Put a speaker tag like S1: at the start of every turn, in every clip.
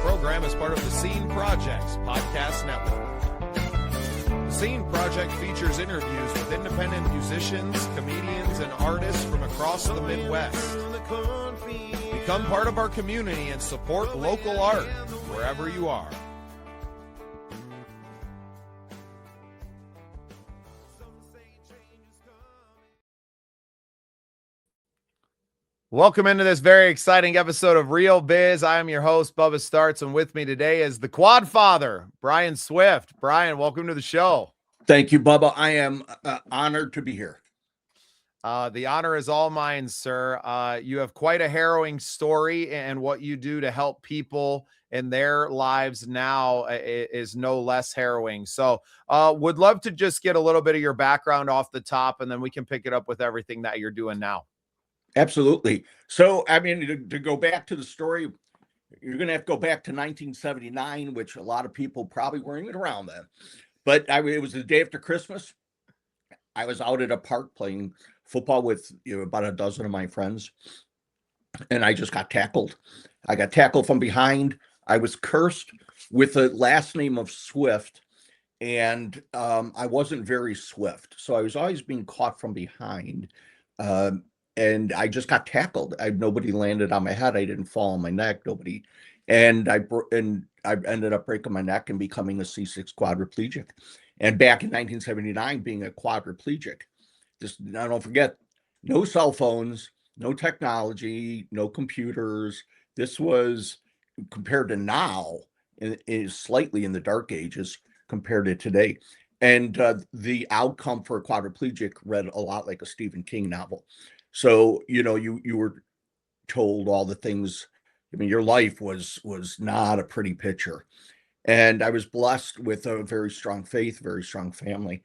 S1: program is part of the Scene Project's podcast network. The Scene Project features interviews with independent musicians, comedians, and artists from across the Midwest. Become part of our community and support local art wherever you are. Welcome into this very exciting episode of Real Biz. I am your host, Bubba Startz, and with me today is the Quad Father, Brian Swift. Brian, welcome to the show.
S2: Thank you, Bubba. I am honored to be here.
S1: The honor is all mine, sir. You have quite a harrowing story, and what you do to help people in their lives now is no less harrowing. So would love to just get a little bit of your background off the top, and then we can pick it up with everything that you're doing now.
S2: Absolutely. So, I mean, to go back to the story, you're going to have to go back to 1979, which a lot of people probably weren't even around then. But it was the day after Christmas. I was out at a park playing football with about a dozen of my friends, and I just got tackled. I got tackled from behind. I was cursed with the last name of Swift, and I wasn't very swift. So I was always being caught from behind. And I just got tackled. Nobody landed on my head. I didn't fall on my neck. Nobody, and I ended up breaking my neck and becoming a C6 quadriplegic. And back in 1979, being a quadriplegic, just now don't forget, no cell phones, no technology, no computers. This was compared to now, is slightly in the dark ages compared to today. And the outcome for a quadriplegic read a lot like a Stephen King novel. So, you were told all the things. I mean, your life was not a pretty picture. And I was blessed with a very strong faith, very strong family.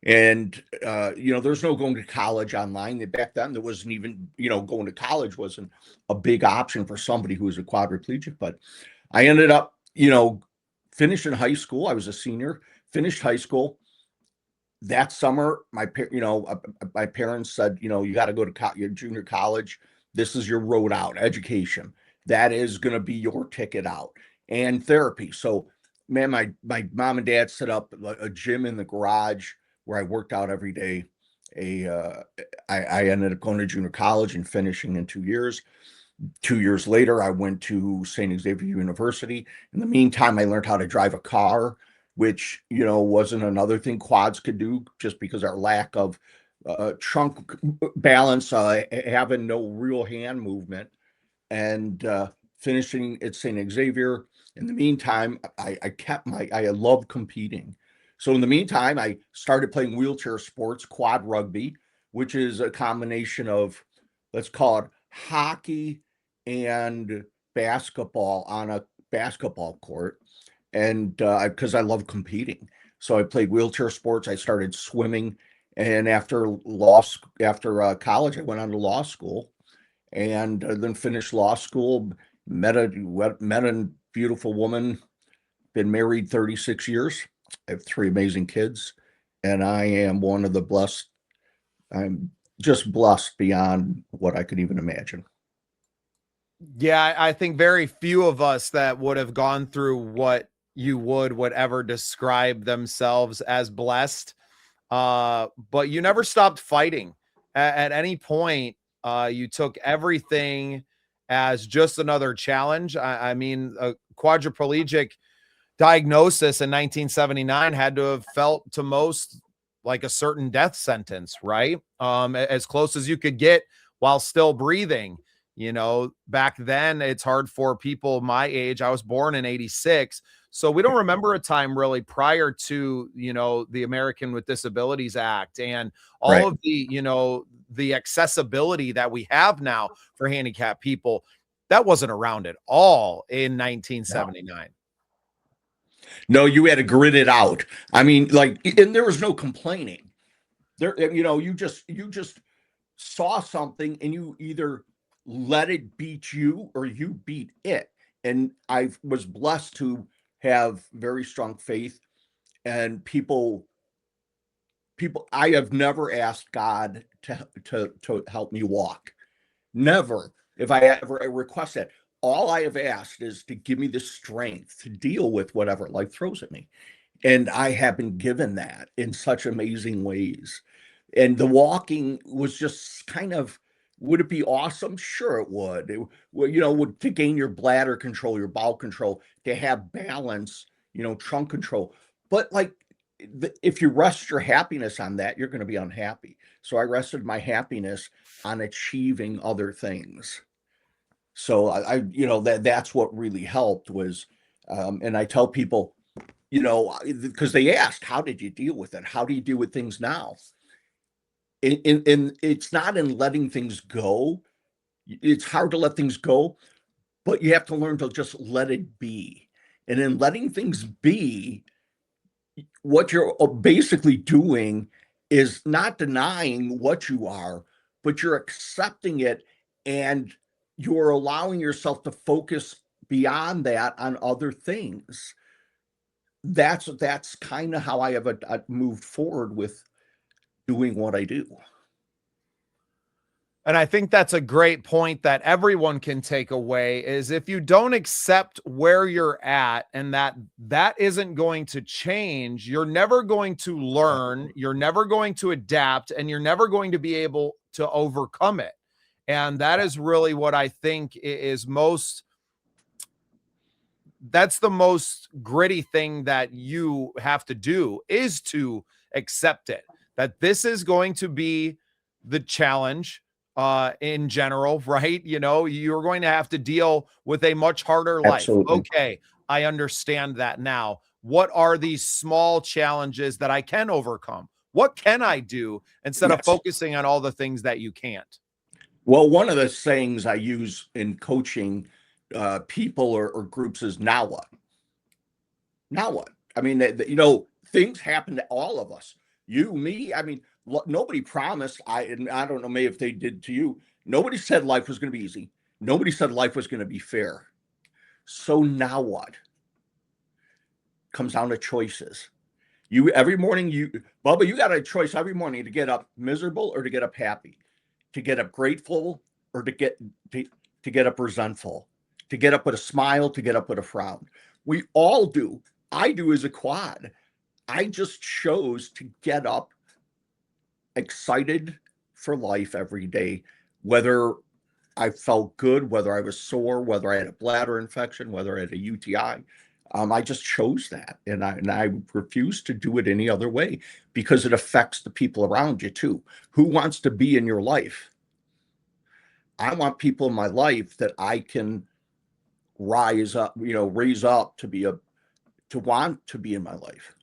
S2: And, there's no going to college online. Back then, there wasn't even, going to college wasn't a big option for somebody who was a quadriplegic. But I ended up, finishing high school. I was a senior, finished high school. That summer, my parents said, you got to go to your junior college. This is your road out, education. That is going to be your ticket out, and therapy. So, man, my mom and dad set up a gym in the garage where I worked out every day. I ended up going to junior college and finishing in 2 years. 2 years later, I went to St. Xavier University. In the meantime, I learned how to drive a car, which, wasn't another thing quads could do just because our lack of trunk balance, having no real hand movement, and finishing at St. Xavier. In the meantime, I love competing. So in the meantime, I started playing wheelchair sports, quad rugby, which is a combination of, let's call it hockey and basketball on a basketball court. And because I love competing. So I played wheelchair sports. I started swimming. And after college, I went on to law school, and then finished law school, met a beautiful woman, been married 36 years. I have 3 amazing kids, and I am one of the blessed. I'm just blessed beyond what I could even imagine.
S1: Yeah, I think very few of us that would have gone through what you would ever describe themselves as blessed. But you never stopped fighting. At any point, you took everything as just another challenge. I mean, a quadriplegic diagnosis in 1979 had to have felt to most like a certain death sentence, right? As close as you could get while still breathing. Back then, it's hard for people my age. I was born in 86. So we don't remember a time really prior to, the American with Disabilities Act and all
S2: Right.
S1: of the accessibility that we have now for handicapped people. That wasn't around at all in 1979.
S2: No, you had to grit it out. I mean, and there was no complaining. You just saw something and you either let it beat you or you beat it. And I was blessed to have very strong faith, and people, I have never asked God to help me walk. Never. If I ever request that, all I have asked is to give me the strength to deal with whatever life throws at me. And I have been given that in such amazing ways. And the walking was just kind of, would it be awesome? Sure, it would. To gain your bladder control, your bowel control, to have balance, trunk control. But like, if you rest your happiness on that, you're going to be unhappy. So I rested my happiness on achieving other things. So that's what really helped was, and I tell people, because they asked, how did you deal with it? How do you deal with things now? In it's not in letting things go. It's hard to let things go, but you have to learn to just let it be. And in letting things be, what you're basically doing is not denying what you are, but you're accepting it, and you're allowing yourself to focus beyond that on other things. That's kind of how I have moved forward with doing what I do.
S1: And I think that's a great point that everyone can take away is if you don't accept where you're at and that isn't going to change, you're never going to learn, you're never going to adapt, and you're never going to be able to overcome it. And that is really what I think is that's the most gritty thing that you have to do is to accept it, that this is going to be the challenge in general, right? You're going to have to deal with a much harder life.
S2: Absolutely.
S1: Okay, I understand that now. What are these small challenges that I can overcome? What can I do instead of
S2: Yes.
S1: focusing on all the things that you can't?
S2: Well, one of the sayings I use in coaching people or groups is now what? Now what? I mean, things happen to all of us. You, me. I mean, nobody promised. And I don't know, maybe if they did to you. Nobody said life was going to be easy. Nobody said life was going to be fair. So now what? Comes down to choices. Every morning, Bubba, you got a choice every morning to get up miserable or to get up happy, to get up grateful or to get up resentful, to get up with a smile, to get up with a frown. We all do. I do as a quad. I just chose to get up excited for life every day, whether I felt good, whether I was sore, whether I had a bladder infection, whether I had a UTI. I just chose that, and I refuse to do it any other way because it affects the people around you too. Who wants to be in your life? I want people in my life that I can raise up to want to be in my life.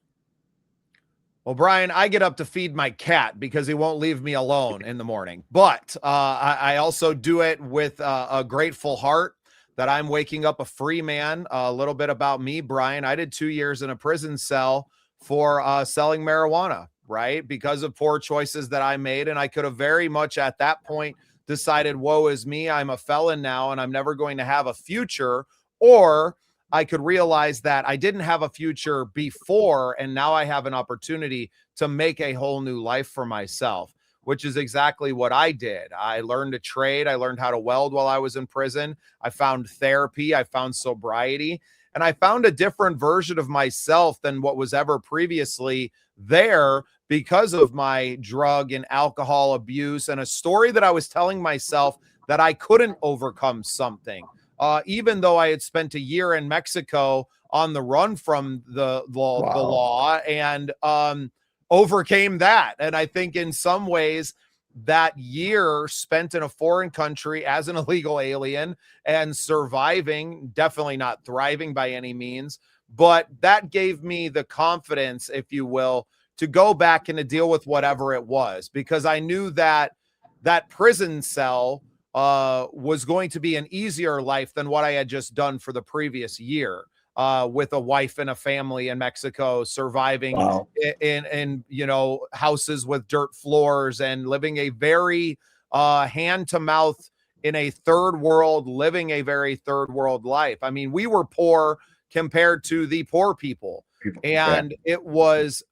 S1: Well, Brian, I get up to feed my cat because he won't leave me alone in the morning. But I also do it with a grateful heart that I'm waking up a free man. A little bit about me, Brian. I did 2 years in a prison cell for selling marijuana, right? Because of poor choices that I made. And I could have very much at that point decided, woe is me. I'm a felon now and I'm never going to have a future. Or I could realize that I didn't have a future before, and now I have an opportunity to make a whole new life for myself, which is exactly what I did. I learned to trade. I learned how to weld while I was in prison. I found therapy. I found sobriety, and I found a different version of myself than what was ever previously there because of my drug and alcohol abuse and a story that I was telling myself that I couldn't overcome something. Even though I had spent a year in Mexico on the run from the law and overcame that. And I think in some ways that year spent in a foreign country as an illegal alien and surviving, definitely not thriving by any means, but that gave me the confidence, if you will, to go back and to deal with whatever it was, because I knew that that prison cell was going to be an easier life than what I had just done for the previous year, with a wife and a family in Mexico, surviving in houses with dirt floors and living a very hand to mouth in a third world, living a very third world life. I mean, we were poor compared to the poor people, and it was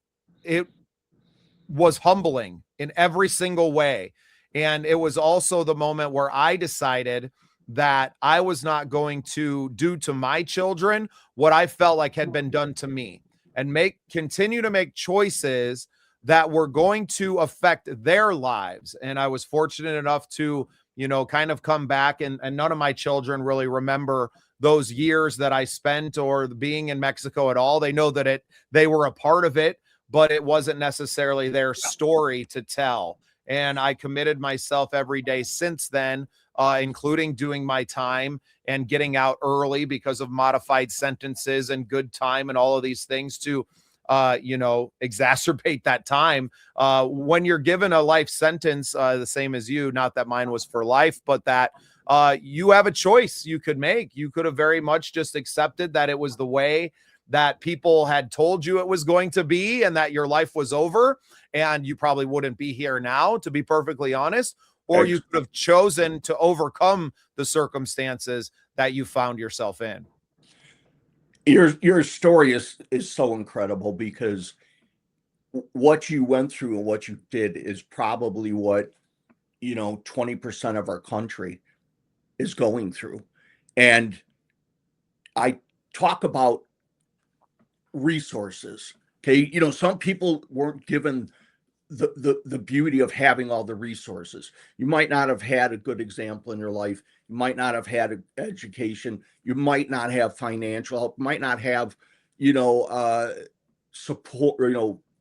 S1: humbling in every single way. And it was also the moment where I decided that I was not going to do to my children what I felt like had been done to me, and continue to make choices that were going to affect their lives. And I was fortunate enough to, kind of come back, and none of my children really remember those years that I spent or being in Mexico at all. They know that they were a part of it, but it wasn't necessarily their story to tell. And I committed myself every day since then, including doing my time and getting out early because of modified sentences and good time and all of these things to, exacerbate that time. When you're given a life sentence, the same as you, not that mine was for life, but that you have a choice you could make. You could have very much just accepted that it was the way that people had told you it was going to be and that your life was over, and you probably wouldn't be here now, to be perfectly honest. Or you could have chosen to overcome the circumstances that you found yourself in.
S2: Your story is so incredible, because what you went through and what you did is probably what 20% of our country is going through. And I talk about resources. Okay, some people weren't given the beauty of having all the resources. You might not have had a good example in your life. You might not have had an education. You might not have financial help. You might not have, support,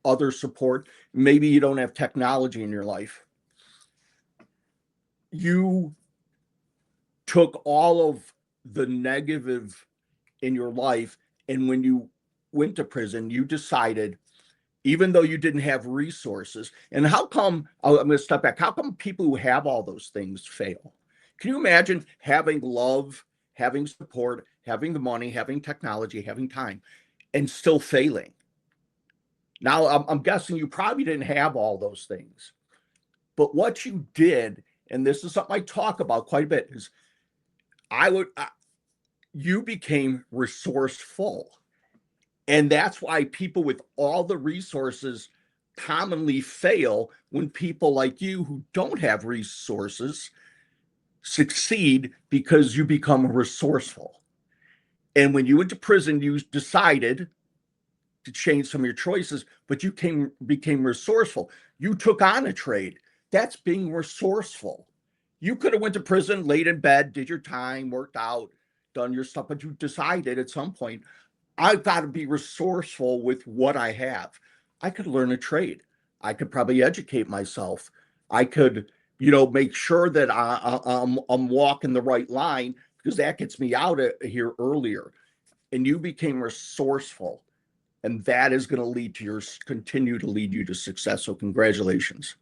S2: other support. Maybe you don't have technology in your life. You took all of the negative in your life, and when you went to prison, you decided, even though you didn't have resources. And how come, I'm going to step back, how come people who have all those things fail? Can you imagine having love, having support, having the money, having technology, having time, and still failing? Now, I'm guessing you probably didn't have all those things. But what you did, and this is something I talk about quite a bit, is you became resourceful. And that's why people with all the resources commonly fail, when people like you who don't have resources succeed, because you become resourceful. And when you went to prison, you decided to change some of your choices, but you became resourceful. You took on a trade. That's being resourceful. You could have went to prison, laid in bed, did your time, worked out, done your stuff, but you decided at some point, I've got to be resourceful with what I have. I could learn a trade. I could probably educate myself. I could, make sure that I'm walking the right line, because that gets me out of here earlier. And you became resourceful, and that is going to continue to lead you to success. So congratulations.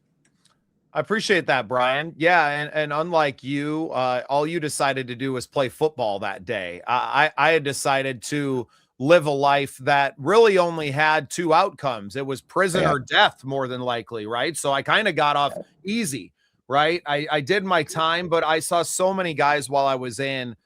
S1: I appreciate that, Brian. Yeah, and unlike you, all you decided to do was play football that day. I had decided to live a life that really only had two outcomes. It was prison or death, more than likely, right? So I kind of got off easy, right? I did my time, but I saw so many guys while I was in,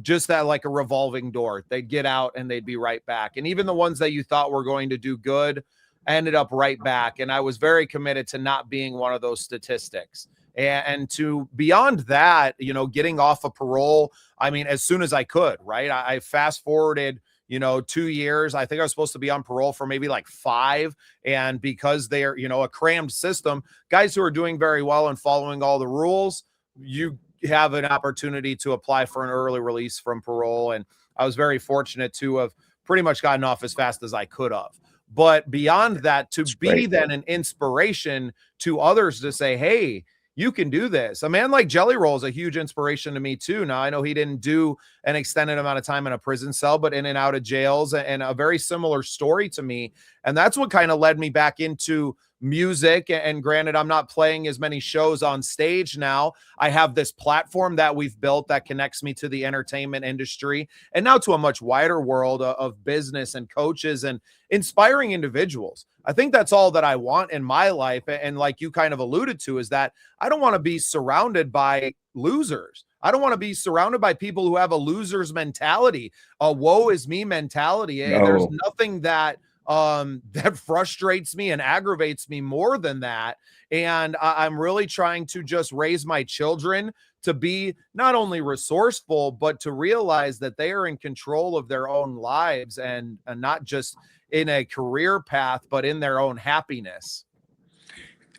S1: just that like a revolving door. They'd get out and they'd be right back. And even the ones that you thought were going to do good ended up right back. And I was very committed to not being one of those statistics. And to beyond that, getting off of parole, I mean, as soon as I could, right? I fast forwarded 2 years. I think I was supposed to be on parole for maybe like 5. And because they're, a crammed system, guys who are doing very well and following all the rules, you have an opportunity to apply for an early release from parole. And I was very fortunate to have pretty much gotten off as fast as I could have. But beyond that, to be then an inspiration to others to say, hey, you can do this. A man like Jelly Roll is a huge inspiration to me too. Now, I know he didn't do an extended amount of time in a prison cell, but in and out of jails, and a very similar story to me. And that's what kind of led me back into music. And granted, I'm not playing as many shows on stage now. I have this platform that we've built that connects me to the entertainment industry, and now to a much wider world of business and coaches and inspiring individuals. I think that's all that I want in my life. And like you kind of alluded to, is that I don't want to be surrounded by losers. I don't want to be surrounded by people who have a loser's mentality, a woe is me mentality. No. There's nothing that that frustrates me and aggravates me more than that. And I'm really trying to just raise my children to be not only resourceful, but to realize that they are in control of their own lives and not just in a career path, but in their own happiness.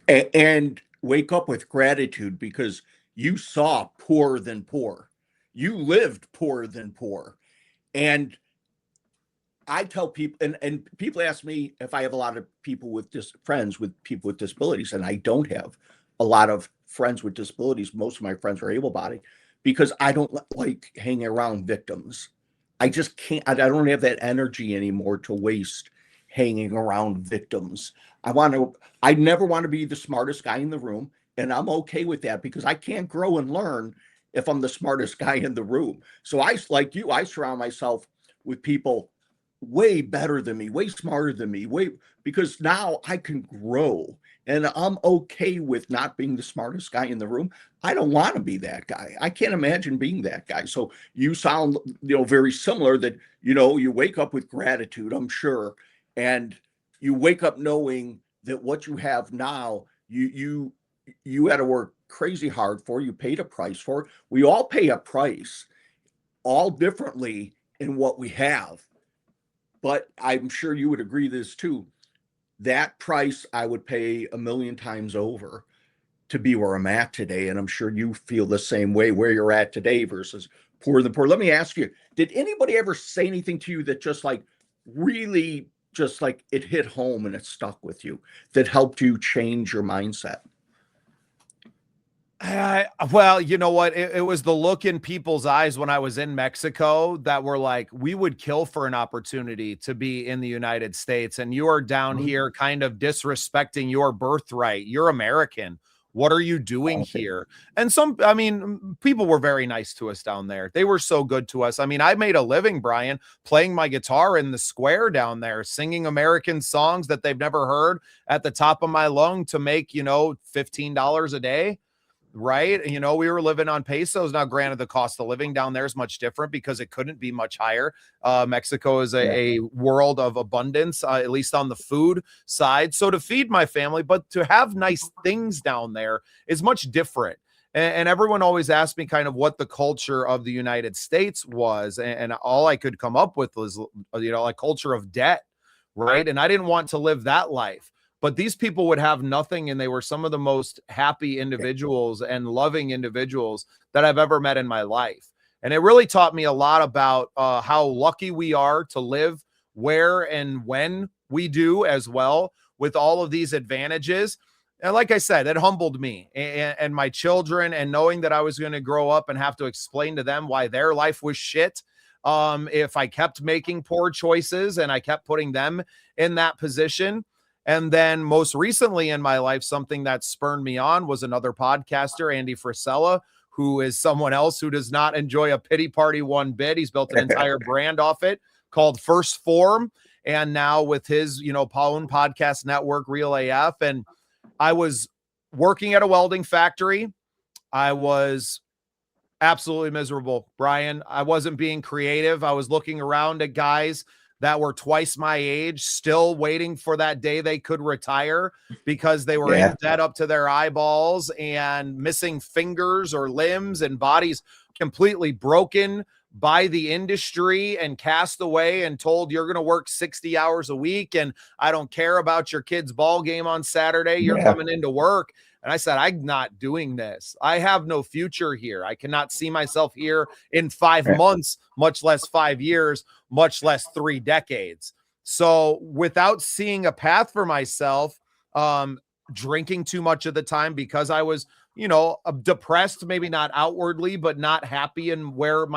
S2: And wake up with gratitude because you saw poorer than poor. You lived poorer than poor. And I tell people, and people ask me if I have a lot of people with friends with people with disabilities, and I don't have a lot of friends with disabilities. Most of my friends are able-bodied because I don't like hanging around victims. I just can't. I don't have that energy anymore to waste hanging around victims. I never want to be the smartest guy in the room, and I'm okay with that because I can't grow and learn if I'm the smartest guy in the room. So like you, I surround myself with people way better than me, way smarter than me, because now I can grow and I'm okay with not being the smartest guy in the room. I don't want to be that guy. I can't imagine being that guy. So you sound, very similar that, you wake up with gratitude, I'm sure. And you wake up knowing that what you have now, you had to work crazy hard for, you paid a price for it. We all pay a price, all differently in what we have. But I'm sure you would agree this too. That price I would pay a million times over to be where I'm at today. And I'm sure you feel the same way where you're at today versus poorer than poor. Let me ask you, did anybody ever say anything to you that just like really just like it hit home and it stuck with you, that helped you change your mindset?
S1: Well, you know what? It was the look in people's eyes when I was in Mexico that were like, we would kill for an opportunity to be in the United States. And you are down here kind of disrespecting your birthright. You're American. What are you doing here? And people were very nice to us down there. They were so good to us. I mean, I made a living, Brian, playing my guitar in the square down there, singing American songs that they've never heard at the top of my lung to make, $15 a day. Right. We were living on pesos. Now, granted, the cost of living down there is much different because it couldn't be much higher. Mexico is a world of abundance, at least on the food side. So to feed my family, but to have nice things down there is much different. And everyone always asked me kind of what the culture of the United States was. And all I could come up with was, a culture of debt. Right. And I didn't want to live that life. But these people would have nothing, and they were some of the most happy individuals and loving individuals that I've ever met in my life. And it really taught me a lot about how lucky we are to live where and when we do as well, with all of these advantages. And like I said, it humbled me and my children, and knowing that I was going to grow up and have to explain to them why their life was shit. If I kept making poor choices and I kept putting them in that position. And then most recently in my life, something that spurred me on was another podcaster, Andy Frisella, who is someone else who does not enjoy a pity party one bit. He's built an entire brand off it called First Form. And now with his, own podcast network, Real AF. And I was working at a welding factory. I was absolutely miserable, Brian. I wasn't being creative. I was looking around at guys that were twice my age, still waiting for that day they could retire because they were in debt up to their eyeballs and missing fingers or limbs and bodies completely broken by the industry and cast away and told you're going to work 60 hours a week. And I don't care about your kid's ball game on Saturday. You're coming into work. And I said, I'm not doing this. I have no future here. I cannot see myself here in 5 months, much less 5 years, much less 3 decades. So without seeing a path for myself, drinking too much of the time because I was, depressed, maybe not outwardly, but not happy in where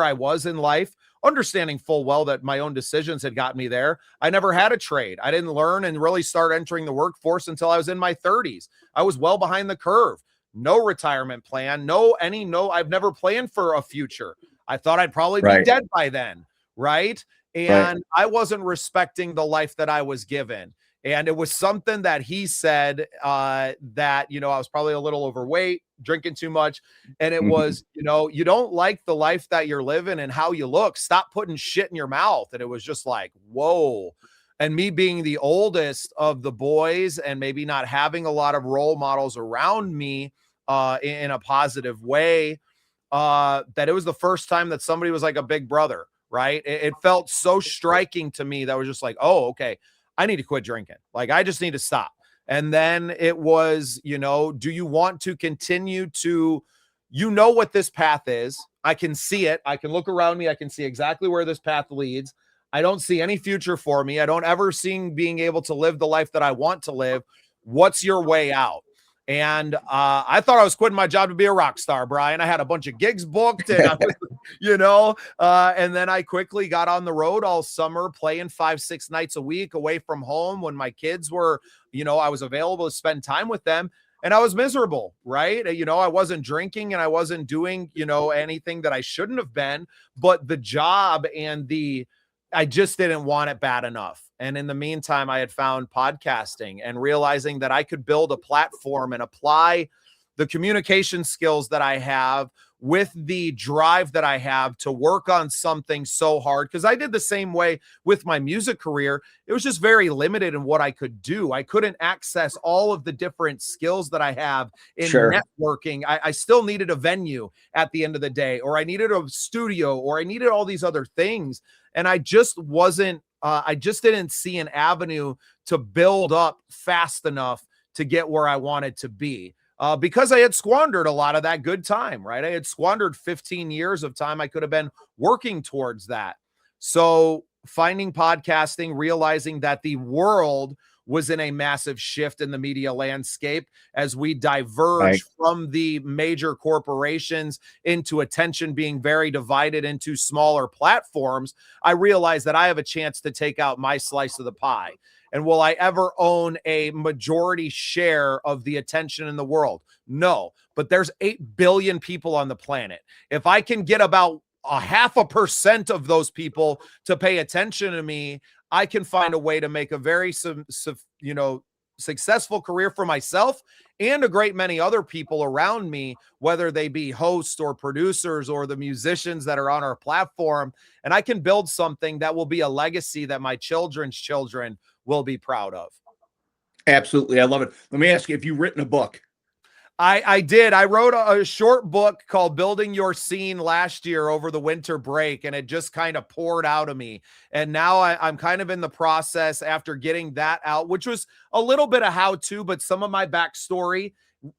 S1: I was in life, understanding full well that my own decisions had got me there. I never had a trade. I didn't learn and really start entering the workforce until I was in my 30s. I was well behind the curve. No retirement plan, I've never planned for a future. I thought I'd probably be dead by then. Right. And I wasn't respecting the life that I was given. And it was something that he said that, I was probably a little overweight, drinking too much. And it was, you don't like the life that you're living and how you look. Stop putting shit in your mouth. And it was just like, whoa. And me being the oldest of the boys and maybe not having a lot of role models around me, in a positive way, that it was the first time that somebody was like a big brother, right? It felt so striking to me that was just like, oh, okay, I need to quit drinking. Like, I just need to stop. And then it was, do you want to continue to, what this path is? I can see it. I can look around me. I can see exactly where this path leads. I don't see any future for me. I don't ever see being able to live the life that I want to live. What's your way out? And I thought I was quitting my job to be a rock star, Brian. I had a bunch of gigs booked, and I was, and then I quickly got on the road all summer, playing 5-6 nights a week away from home when my kids were, I was available to spend time with them. And I was miserable, right? I wasn't drinking and I wasn't doing, anything that I shouldn't have been, but the job and I just didn't want it bad enough. And in the meantime, I had found podcasting and realizing that I could build a platform and apply the communication skills that I have with the drive that I have to work on something so hard. Because I did the same way with my music career. It was just very limited in what I could do. I couldn't access all of the different skills that I have in networking. I still needed a venue at the end of the day, or I needed a studio, or I needed all these other things. And I just didn't see an avenue to build up fast enough to get where I wanted to be. Because I had squandered a lot of that good time, right? I had squandered 15 years of time I could have been working towards that. So finding podcasting, realizing that the world was in a massive shift in the media landscape as we diverge from the major corporations into attention being very divided into smaller platforms, I realized that I have a chance to take out my slice of the pie. And will I ever own a majority share of the attention in the world? No, but there's 8 billion people on the planet. If I can get about 0.5% of those people to pay attention to me, I can find a way to make a very, successful career for myself and a great many other people around me, whether they be hosts or producers or the musicians that are on our platform. And I can build something that will be a legacy that my children's children will be proud of.
S2: Absolutely. I love it. Let me ask you, have you written a book?
S1: I did. I wrote a short book called Building Your Scene last year over the winter break, and it just kind of poured out of me. And now I'm kind of in the process after getting that out, which was a little bit of how-to, but some of my backstory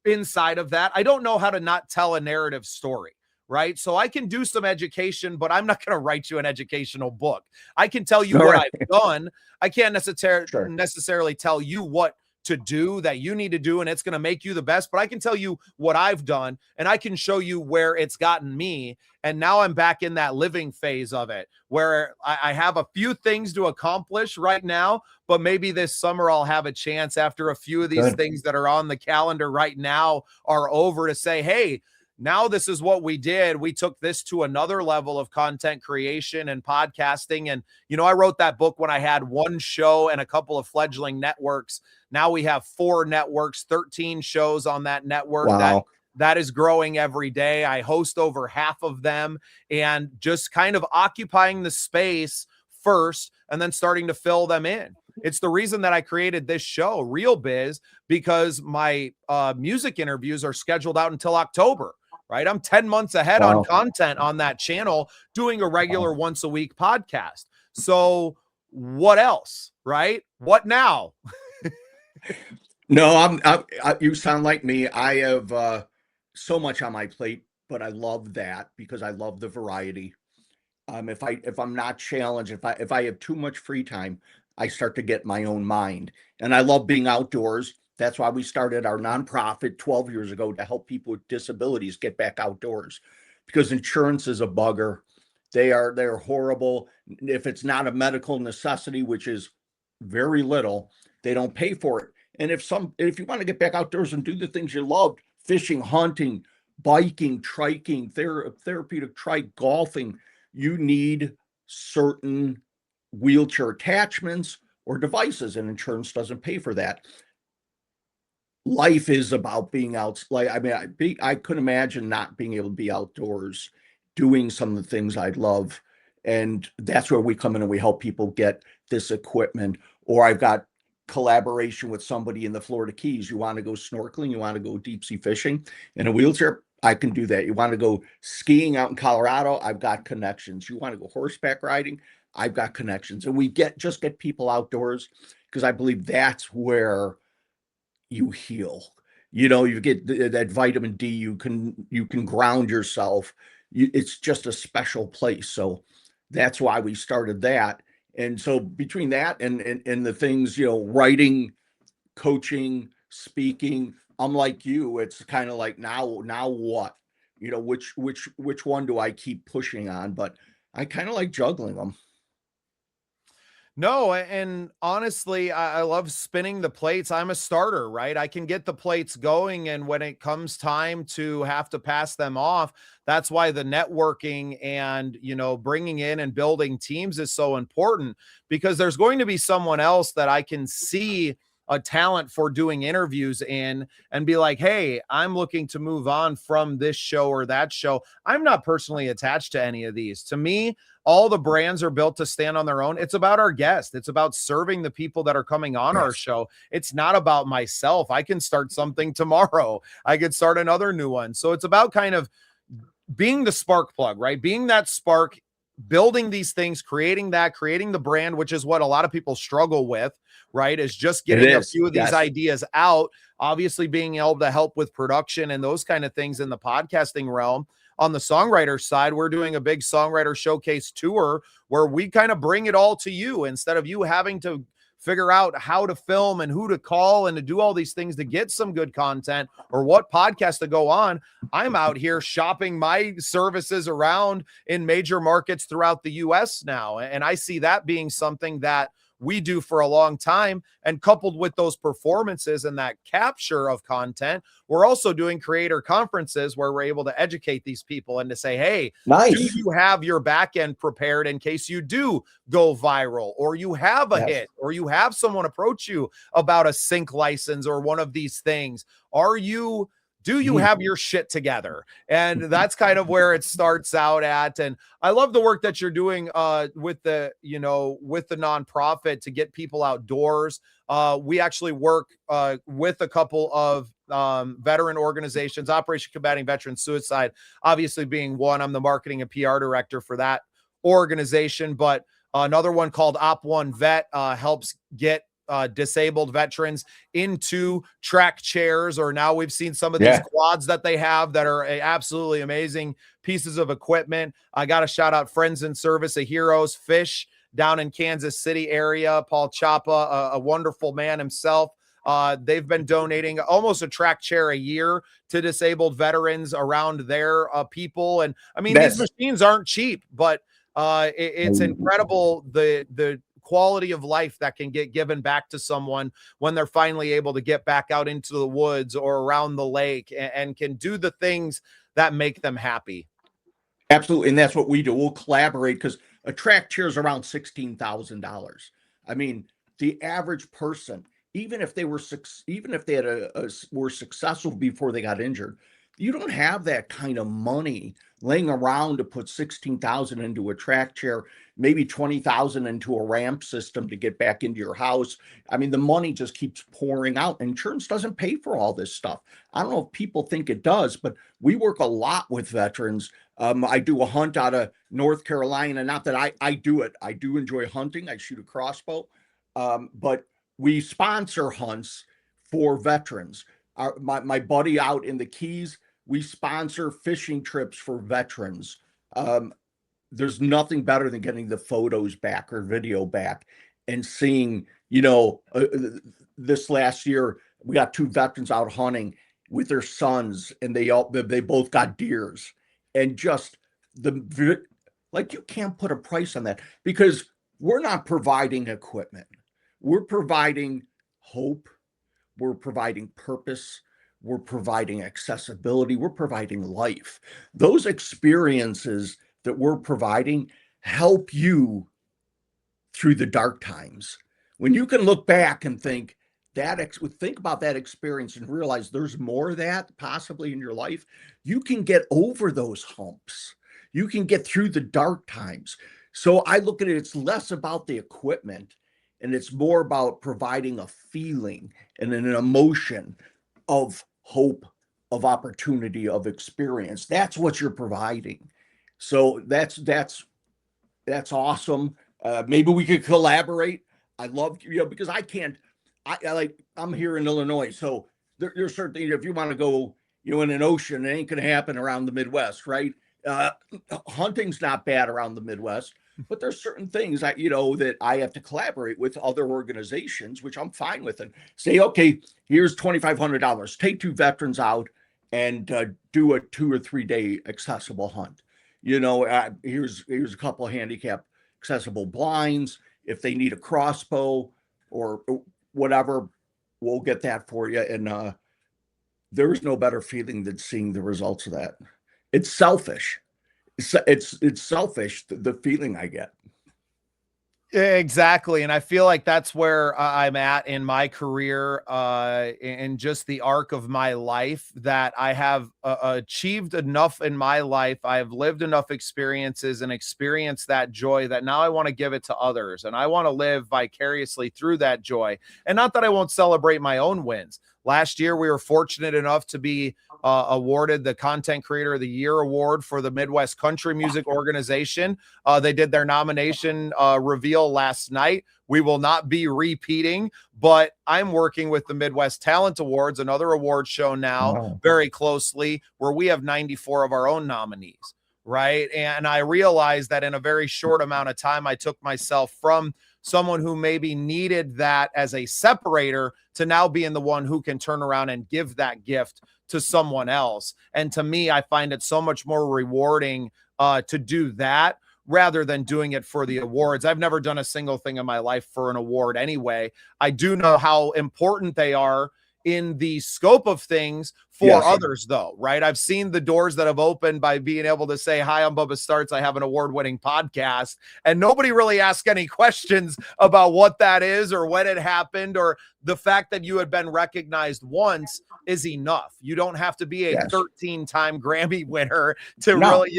S1: inside of that. I don't know how to not tell a narrative story, right? So I can do some education, but I'm not going to write you an educational book. I can tell you what I've done. I can't necessarily tell you what to do that you need to do, and it's going to make you the best, but I can tell you what I've done, and I can show you where it's gotten me. And now I'm back in that living phase of it, where I have a few things to accomplish right now, but maybe this summer I'll have a chance after a few of these things that are on the calendar right now are over to say, hey, now this is what we did. We took this to another level of content creation and podcasting. And, I wrote that book when I had one show and a couple of fledgling networks. Now we have 4 networks, 13 shows on that network.
S2: Wow.
S1: That is growing every day. I host over half of them, and just kind of occupying the space first and then starting to fill them in. It's the reason that I created this show, Real Biz, because my music interviews are scheduled out until October. Right. I'm 10 months ahead on content on that channel, doing a regular once a week podcast. So what else? Right. What now?
S2: No, you sound like me. I have so much on my plate, but I love that because I love the variety. If I'm not challenged, if I have too much free time, I start to get my own mind. And I love being outdoors. That's why we started our nonprofit 12 years ago to help people with disabilities get back outdoors, because insurance is a bugger. They're horrible. If it's not a medical necessity, which is very little, they don't pay for it. And if you want to get back outdoors and do the things you love, fishing, hunting, biking, triking, therapeutic trike, golfing, you need certain wheelchair attachments or devices, and insurance doesn't pay for that. Life is about being out. I couldn't imagine not being able to be outdoors doing some of the things I'd love. And that's where we come in and we help people get this equipment. Or I've got collaboration with somebody in the Florida Keys. You want to go snorkeling, you want to go deep sea fishing in a wheelchair, I can do that. You want to go skiing out in Colorado, I've got connections. You want to go horseback riding, I've got connections. And we get people outdoors, because I believe that's where you heal. You get that vitamin D, you can ground yourself. It's just a special place. So that's why we started that. And so between that and the things, writing, coaching, speaking, I'm like you. It's kind of like, now what? Which one do I keep pushing on? But I kind of like juggling them.
S1: No, and honestly, I love spinning the plates. I'm a starter, right? I can get the plates going, and when it comes time to have to pass them off, that's why the networking and, bringing in and building teams is so important, because there's going to be someone else that I can see a talent for doing interviews in and be like, hey, I'm looking to move on from this show or that show. I'm not personally attached to any of these. To me, all the brands are built to stand on their own. It's about our guests. It's about serving the people that are coming on our show. It's not about myself. I can start something tomorrow. I could start another new one. So it's about kind of being the spark plug, right? Being that spark, building these things, creating the brand, which is what a lot of people struggle with, right? Is just getting a few of these ideas out, obviously being able to help with production and those kind of things in the podcasting realm. On the songwriter side, we're doing a big songwriter showcase tour where we kind of bring it all to you, instead of you having to figure out how to film and who to call and to do all these things to get some good content or what podcast to go on. I'm out here shopping my services around in major markets throughout the US now. And I see that being something that we do for a long time. And coupled with those performances and that capture of content, we're also doing creator conferences where we're able to educate these people and to say, hey, do you have your back end prepared in case you do go viral, or you have a hit, or you have someone approach you about a sync license or one of these things? Do you have your shit together? And that's kind of where it starts out at. And I love the work that you're doing with the nonprofit to get people outdoors. We actually work with a couple of veteran organizations, Operation Combating Veteran Suicide, obviously being one. I'm the marketing and PR director for that organization, but another one called Op One Vet helps get disabled veterans into track chairs, or now we've seen some of these quads that they have that are absolutely amazing pieces of equipment. I got to shout out Friends in Service of Heroes Fish down in Kansas City area. Paul Chapa, a wonderful man himself. They've been donating almost a track chair a year to disabled veterans around their people. And I mean, these machines aren't cheap, but it's incredible the quality of life that can get given back to someone when they're finally able to get back out into the woods or around the lake and can do the things that make them happy.
S2: Absolutely. And that's what we do. We'll collaborate, because a track chair is around $16,000. I mean, the average person, even if they were were successful before they got injured, you don't have that kind of money laying around to put $16,000 into a track chair, maybe $20,000 into a ramp system to get back into your house. I mean, the money just keeps pouring out. Insurance doesn't pay for all this stuff. I don't know if people think it does, but we work a lot with veterans. I do a hunt out of North Carolina. Not that I do it. I do enjoy hunting. I shoot a crossbow. But we sponsor hunts for veterans. My buddy out in the Keys, we sponsor fishing trips for veterans. There's nothing better than getting the photos back or video back and seeing, this last year, we got 2 veterans out hunting with their sons, and they both got deers. And just you can't put a price on that, because we're not providing equipment. We're providing hope. We're providing purpose. We're providing accessibility. We're providing life. Those experiences that we're providing help you through the dark times. When you can look back and think about that experience and realize there's more of that possibly in your life, you can get over those humps. You can get through the dark times. So I look at it, it's less about the equipment And it's more about providing a feeling and an emotion of hope, of opportunity, of experience. That's what you're providing. So that's awesome. Maybe we could collaborate. I love, because I can't, I'm here in Illinois. So there's certain things, if you want to go, in an ocean, it ain't going to happen around the Midwest, right? Uh, Hunting's not bad around the Midwest, but there's certain things that, that I have to collaborate with other organizations, which I'm fine with, and say, okay, here's $2,500. Take two veterans out and do a 2 or 3 day accessible hunt. Here's a couple of handicap accessible blinds. If they need a crossbow or whatever, we'll get that for you. And there's no better feeling than seeing the results of that. It's selfish. It's selfish, the feeling I get.
S1: Exactly. And I feel like that's where I'm at in my career, in just the arc of my life, that I have achieved enough in my life. I have lived enough experiences and experienced that joy that now I want to give it to others. And I want to live vicariously through that joy. And not that I won't celebrate my own wins. Last year, we were fortunate enough to be awarded the Content Creator of the Year award for the Midwest Country Music Organization. They did their nomination reveal last night. We will not be repeating, but I'm working with the Midwest Talent Awards, another award show now, very closely, where we have 94 of our own nominees, right? And I realized that in a very short amount of time, I took myself from someone who maybe needed that as a separator to now being the one who can turn around and give that gift to someone else. And to me, I find it so much more rewarding to do that rather than doing it for the awards. I've never done a single thing in my life for an award anyway. I do know how important they are in the scope of things for others, though, right? I've seen the doors that have opened by being able to say, hi, I'm Bubba Startz. I have an award-winning podcast. And nobody really asks any questions about what that is or when it happened, or the fact that you had been recognized once is enough. You don't have to be a 13-time Grammy winner to really,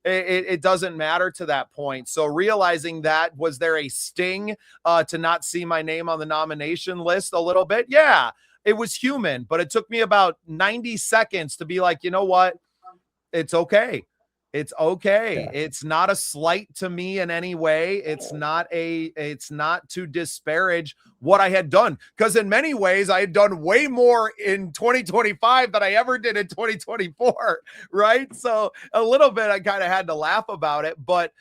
S1: it doesn't matter to that point. So realizing that, was there a sting to not see my name on the nomination list a little bit? Yeah. It was human, but it took me about 90 seconds to be like, you know what? It's okay. It's okay. Yeah. It's not a slight to me in any way. It's not to disparage what I had done, because in many ways I had done way more in 2025 than I ever did in 2024. Right. So a little bit, I kind of had to laugh about it, but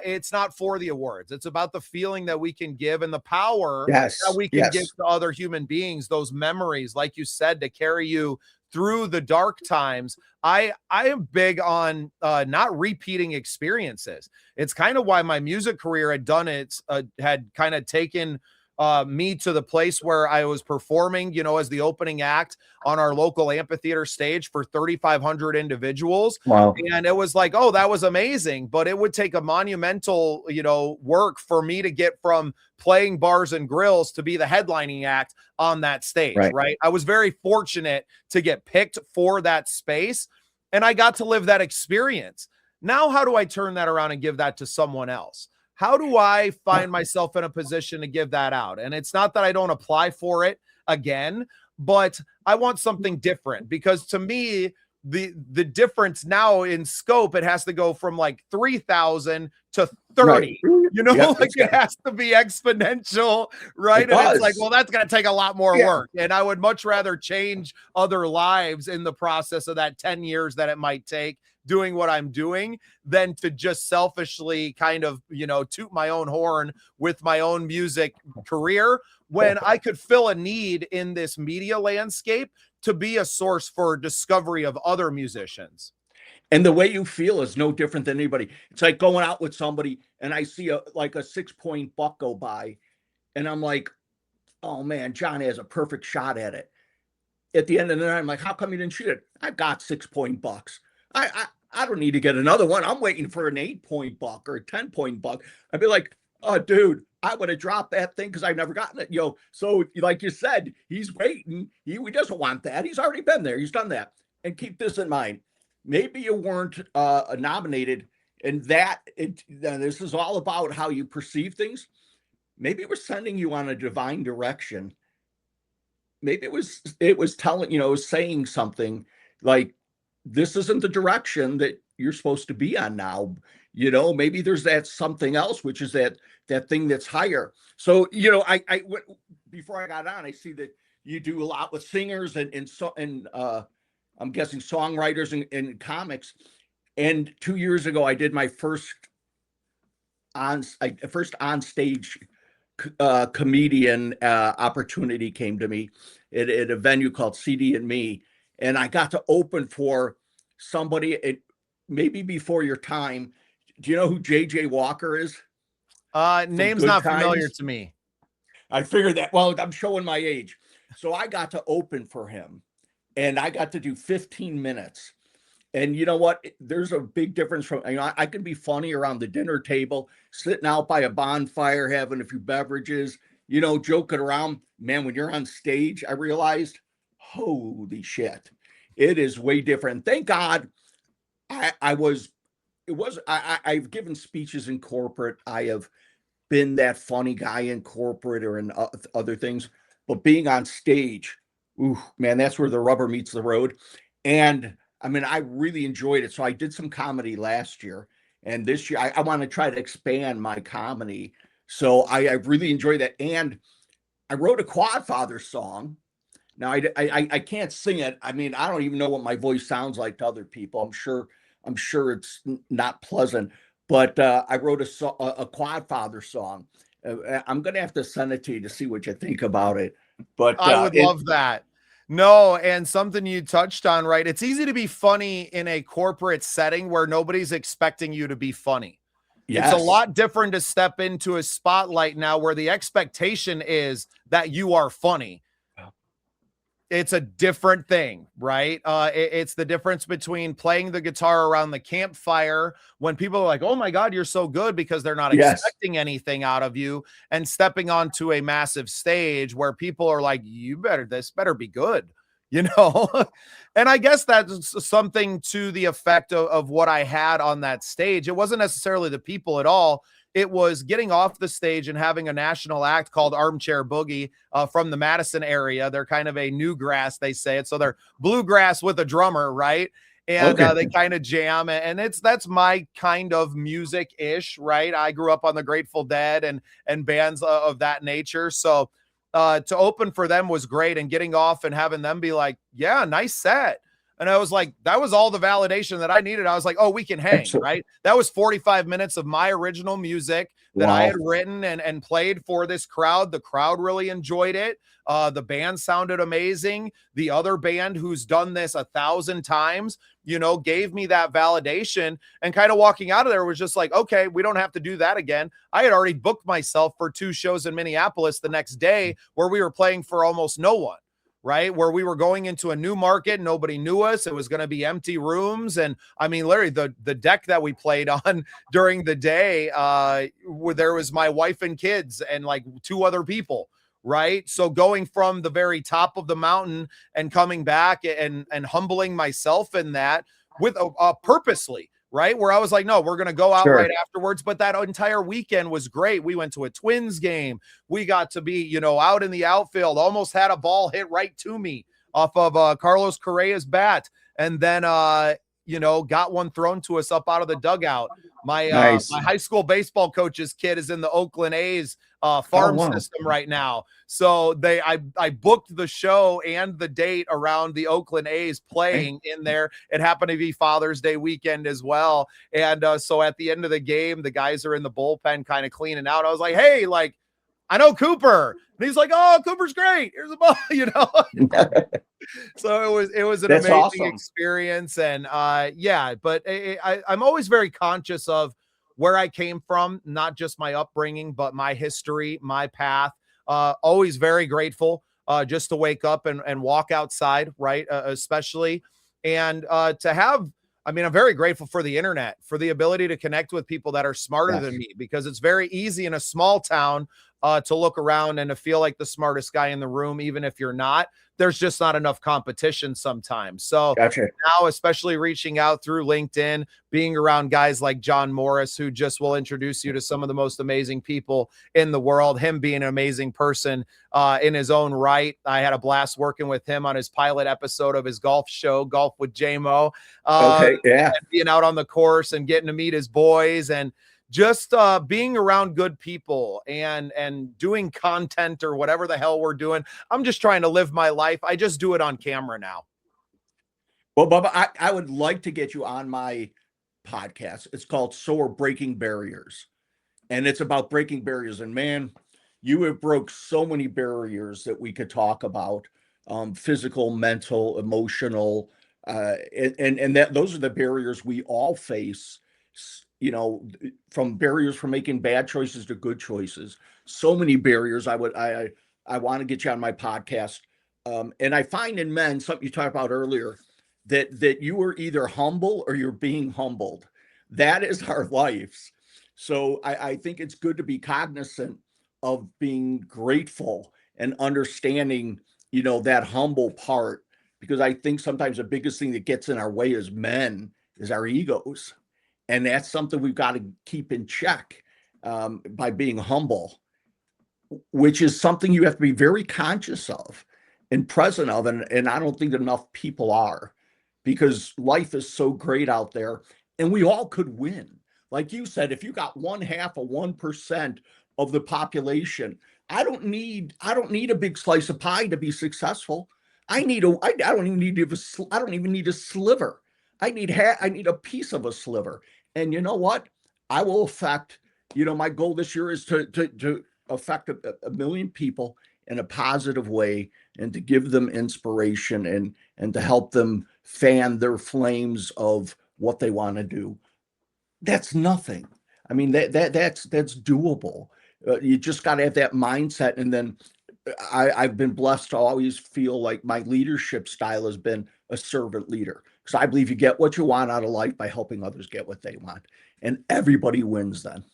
S1: it's not for the awards. It's about the feeling that we can give and the power that we can give to other human beings, those memories, like you said, to carry you through the dark times. I am big on not repeating experiences. It's kind of why my music career had kind of taken me to the place where I was performing, as the opening act on our local amphitheater stage for 3,500 individuals. Wow. And it was like, oh, that was amazing. But it would take a monumental, work for me to get from playing bars and grills to be the headlining act on that stage, right? I was very fortunate to get picked for that space, and I got to live that experience. Now, how do I turn that around and give that to someone else? How do I find myself in a position to give that out? And it's not that I don't apply for it again, but I want something different, because to me, the difference now in scope, it has to go from like 3,000 to 30, it has to be exponential, right? And it's like, well, that's going to take a lot more work. And I would much rather change other lives in the process of that 10 years that it might take doing what I'm doing than to just selfishly kind of, toot my own horn with my own music career, when I could fill a need in this media landscape to be a source for discovery of other musicians.
S2: And the way you feel is no different than anybody. It's like going out with somebody and I see a 6-point buck go by, and I'm like, oh man, John has a perfect shot at it. At the end of the night, I'm like, how come you didn't shoot it? I've got 6-point bucks. I don't need to get another one. I'm waiting for an 8-point buck or a 10-point buck. I'd be like, oh, dude, I would have dropped that thing because I've never gotten it. So like you said, he's waiting. He doesn't want that. He's already been there. He's done that. And keep this in mind. Maybe you weren't nominated, and this is all about how you perceive things. maybe it was sending you on a divine direction. Maybe it was telling, it was saying something like, this isn't the direction that you're supposed to be on now. Maybe there's that something else, which is that thing that's higher. So, before I got on, I see that you do a lot with singers and I'm guessing songwriters and comics. And 2 years ago, I did my first on stage comedian opportunity came to me at a venue called CD and Me, and I got to open for somebody maybe before your time. Do you know who JJ Walker is? From
S1: Name's
S2: Good
S1: not familiar
S2: Times?
S1: to me.
S2: I figured that. Well, I'm showing my age. So I got to open for him, and I got to do 15 minutes. And you know what? There's a big difference from, I can be funny around the dinner table, sitting out by a bonfire, having a few beverages, joking around. Man, when you're on stage, I realized, holy shit, it is way different. Thank God I've given speeches in corporate. I have been that funny guy in corporate or in other things, but being on stage, ooh, man, that's where the rubber meets the road. And I mean, I really enjoyed it. So I did some comedy last year, and this year I want to try to expand my comedy. So I really enjoyed that. And I wrote a Quadfather song. Now I can't sing it. I mean, I don't even know what my voice sounds like to other people. I'm sure it's not pleasant. But I wrote a Quadfather song. I'm gonna have to send it to you to see what you think about it. But
S1: I would love that. No, and something you touched on, right? It's easy to be funny in a corporate setting where nobody's expecting you to be funny. It's a
S2: yes,
S1: lot different to step into a spotlight now where the expectation is that you are funny. It's a different thing, right? It's the difference between playing the guitar around the campfire when people are like, oh my God, you're so good, because they're not
S2: yes,
S1: expecting anything out of you, and stepping onto a massive stage where people are like, this better be good, you know? And I guess that's something to the effect of what I had on that stage. It wasn't necessarily the people at all. It was getting off the stage and having a national act called Armchair Boogie from the Madison area. They're kind of a newgrass, they say it. So they're bluegrass with a drummer, right? And
S2: okay,
S1: they kind of jam, and that's my kind of music ish, right? I grew up on the Grateful Dead and bands of that nature. So to open for them was great, and getting off and having them be like, yeah, nice set. And I was like, that was all the validation that I needed. I was like, oh, we can hang,
S2: excellent.
S1: right? That was 45 minutes of my original music that I had
S2: Wow,
S1: written and played for this crowd. The crowd really enjoyed it. The band sounded amazing. The other band who's done this 1,000 times, gave me that validation, and kind of walking out of there was just like, okay, we don't have to do that again. I had already booked myself for 2 shows in Minneapolis the next day where we were playing for almost no one, right? Where we were going into a new market. Nobody knew us. It was going to be empty rooms. And I mean, Larry, the deck that we played on during the day, where there was my wife and kids and like 2 other people, right? So going from the very top of the mountain and coming back and humbling myself in that with purposely, right? Where I was like, no, we're going to go out right
S2: sure,
S1: afterwards. But that entire weekend was great. We went to a Twins game. We got to be, out in the outfield, almost had a ball hit right to me off of Carlos Correa's bat. And then, got one thrown to us up out of the dugout. My
S2: nice.
S1: high school baseball coach's kid is in the Oakland A's
S2: Oh
S1: farm
S2: wow,
S1: system right now. So I booked the show and the date around the Oakland A's playing in there. It happened to be Father's Day weekend as well. And so at the end of the game, the guys are in the bullpen kind of cleaning out. I was like, hey, like, I know Cooper. And he's like, oh, Cooper's great. Here's a ball, So it was an
S2: that's
S1: amazing
S2: awesome.
S1: experience. And yeah, but I'm always very conscious of where I came from, not just my upbringing, but my history, my path. Always very grateful just to wake up and walk outside, right? Especially. And to have, I mean, I'm very grateful for the internet, for the ability to connect with people that are smarter
S2: Yes,
S1: than me, because it's very easy in a small town to look around and to feel like the smartest guy in the room, even if you're not. There's just not enough competition sometimes. So
S2: Gotcha.
S1: now, especially reaching out through LinkedIn, being around guys like John Morris, who just will introduce you to some of the most amazing people in the world, him being an amazing person in his own right. I had a blast working with him on his pilot episode of his golf show, Golf with JMO.
S2: Okay. Yeah.
S1: And being out on the course and getting to meet his boys and just being around good people and doing content or whatever the hell we're doing. I'm just trying to live my life. I just do it on camera now.
S2: Well, Bubba, I would like to get you on my podcast. It's called SOAR Breaking Barriers, and it's about breaking barriers. And man, you have broke so many barriers that we could talk about, physical, mental, emotional, and that those are the barriers we all face. You know, from barriers for making bad choices to good choices. So many barriers. I want to get you on my podcast, and I find in men something you talked about earlier that you are either humble or you're being humbled. That is our lives. So I think it's good to be cognizant of being grateful and understanding, you know, that humble part, because I think sometimes the biggest thing that gets in our way as men is our egos. And that's something we've got to keep in check by being humble, which is something you have to be very conscious of and present of. And I don't think enough people are, because life is so great out there and we all could win. Like you said, if you got 0.5% of the population, I don't need a big slice of pie to be successful. I don't even need a sliver. I need a piece of a sliver. And you know what? I will affect, you know, my goal this year is to affect a million people in a positive way and to give them inspiration and to help them fan their flames of what they want to do. That's nothing. I mean, that's doable. You just got to have that mindset. And then I've been blessed to always feel like my leadership style has been a servant leader, because I believe you get what you want out of life by helping others get what they want, and everybody wins then.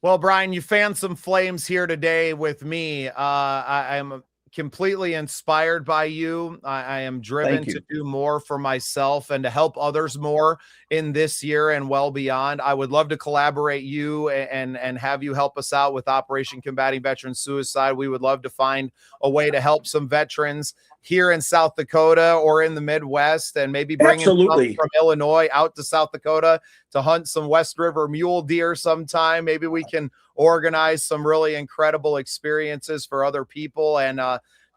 S1: Well, Brian, you fanned some flames here today with me. I am completely inspired by you. I am driven to do more for myself and to help others more in this year and well beyond. I would love to collaborate you and have you help us out with Operation Combating Veteran Suicide. We would love to find a way to help some veterans here in South Dakota or in the Midwest, and maybe bringing some from Illinois out to South Dakota to hunt some West River mule deer sometime. Maybe we can organize some really incredible experiences for other people, and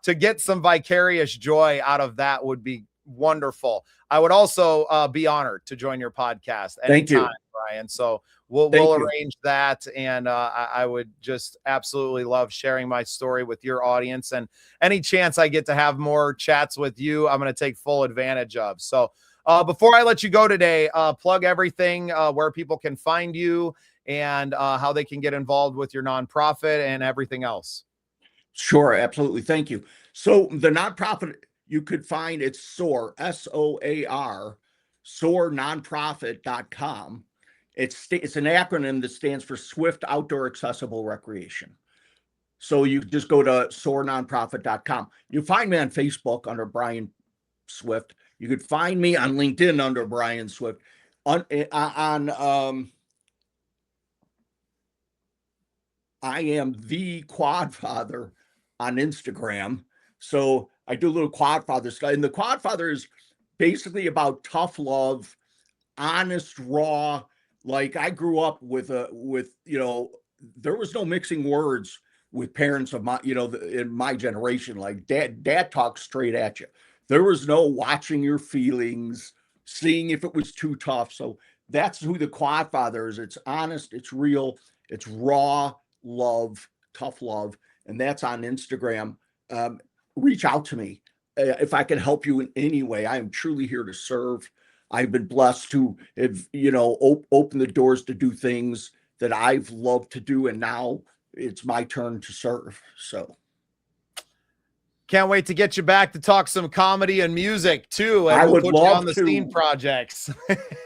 S1: to get some vicarious joy out of that would be wonderful. I would also be honored to join your podcast anytime.
S2: Thank you,
S1: Brian. So we'll arrange that. And I would just absolutely love sharing my story with your audience, and any chance I get to have more chats with you, I'm going to take full advantage of. So before I let you go today, plug everything, where people can find you and how they can get involved with your nonprofit and everything else.
S2: Sure. Absolutely. Thank you. So the nonprofit you could find, it's SOAR, SOAR, SOARnonprofit.com. It's an acronym that stands for Swift Outdoor Accessible Recreation. So you just go to SOARnonprofit.com. You find me on Facebook under Brian Swift. You could find me on LinkedIn under Brian Swift. I am the Quadfather on Instagram. So I do a little Quadfather stuff. And the Quadfather is basically about tough love, honest, raw. Like I grew up with you know, there was no mixing words with parents of my, you know, in my generation. Like dad talks straight at you. There was no watching your feelings, seeing if it was too tough. So that's who the Quadfather is. It's honest, it's real, it's raw love, tough love, and that's on Instagram. Reach out to me if I can help you in any way. I am truly here to serve. I've been blessed to have, you know, open the doors to do things that I've loved to do, and now it's my turn to serve. So
S1: can't wait to get you back to talk some comedy and music too. And
S2: I
S1: we'll
S2: would
S1: put
S2: love
S1: you on the
S2: to.
S1: scene projects.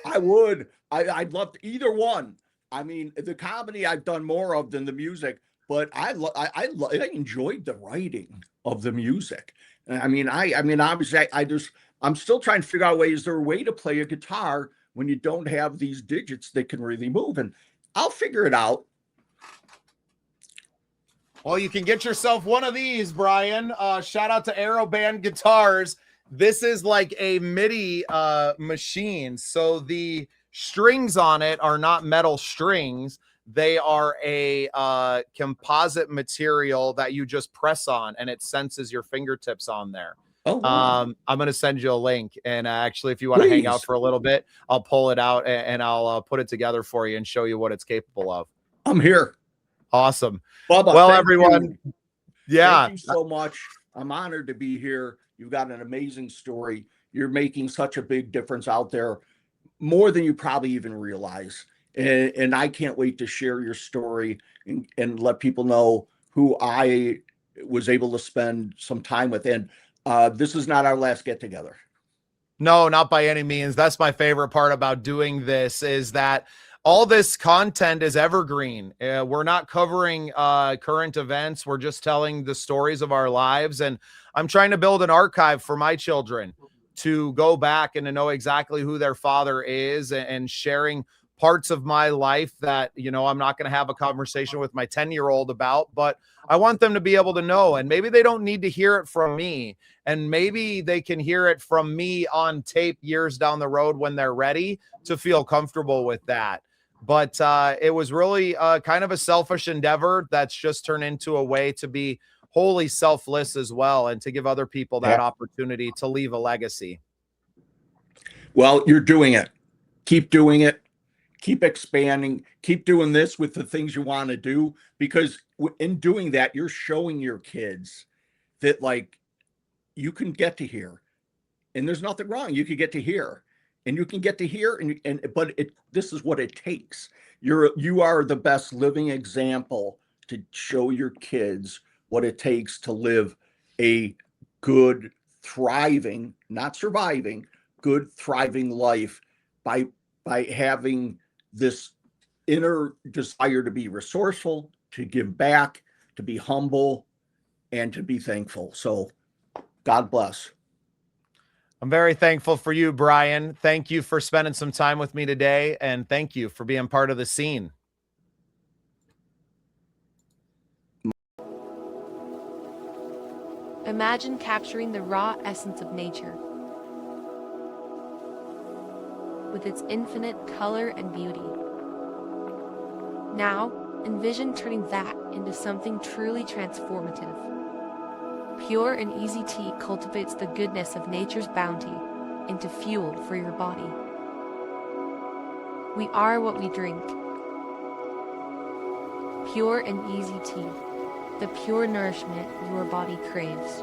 S2: I would. I'd love to, either one. I mean, the comedy I've done more of than the music, but I enjoyed the writing of the music. I mean, obviously, I'm still trying to figure out a way. Is there a way to play a guitar when you don't have these digits that can really move? And I'll figure it out.
S1: Well, you can get yourself one of these, Brian. Shout out to Aeroband Guitars. This is like a MIDI machine. So the strings on it are not metal strings. They are a composite material that you just press on, and it senses your fingertips on there.
S2: Oh, wow.
S1: I'm going to send you a link. And actually, if you want to hang out
S2: Please.
S1: for a little bit, I'll pull it out and I'll put it together for you and show you what it's capable of.
S2: I'm here.
S1: Awesome.
S2: Bubba,
S1: Well, everyone.
S2: you.
S1: Yeah.
S2: Thank you so much. I'm honored to be here. You've got an amazing story. You're making such a big difference out there, more than you probably even realize. And I can't wait to share your story and let people know who I was able to spend some time with. And this is not our last get together.
S1: No, not by any means. That's my favorite part about doing this, is that all this content is evergreen. We're not covering current events. We're just telling the stories of our lives. And I'm trying to build an archive for my children to go back and to know exactly who their father is, and sharing parts of my life that, you know, I'm not going to have a conversation with my 10-year-old about, but I want them to be able to know. And maybe they don't need to hear it from me, and maybe they can hear it from me on tape years down the road when they're ready to feel comfortable with that. But it was really kind of a selfish endeavor that's just turned into a way to be wholly selfless as well, and to give other people that opportunity to leave a legacy.
S2: Well, you're doing it. Keep doing it. Keep expanding. Keep doing this with the things you want to do, because in doing that, you're showing your kids that, like, you can get to here, and there's nothing wrong. You can get to here, and you can get to here, but this is what it takes. You are the best living example to show your kids what it takes to live a good, thriving, not surviving, good, thriving life by having this inner desire to be resourceful, to give back, to be humble, and to be thankful. So God bless.
S1: I'm very thankful for you, Brian. Thank you for spending some time with me today, and thank you for being part of the scene.
S3: Imagine capturing the raw essence of nature, with its infinite color and beauty. Now, envision turning that into something truly transformative. Pure and easy tea cultivates the goodness of nature's bounty into fuel for your body. We are what we drink. Pure and easy tea, the pure nourishment your body craves.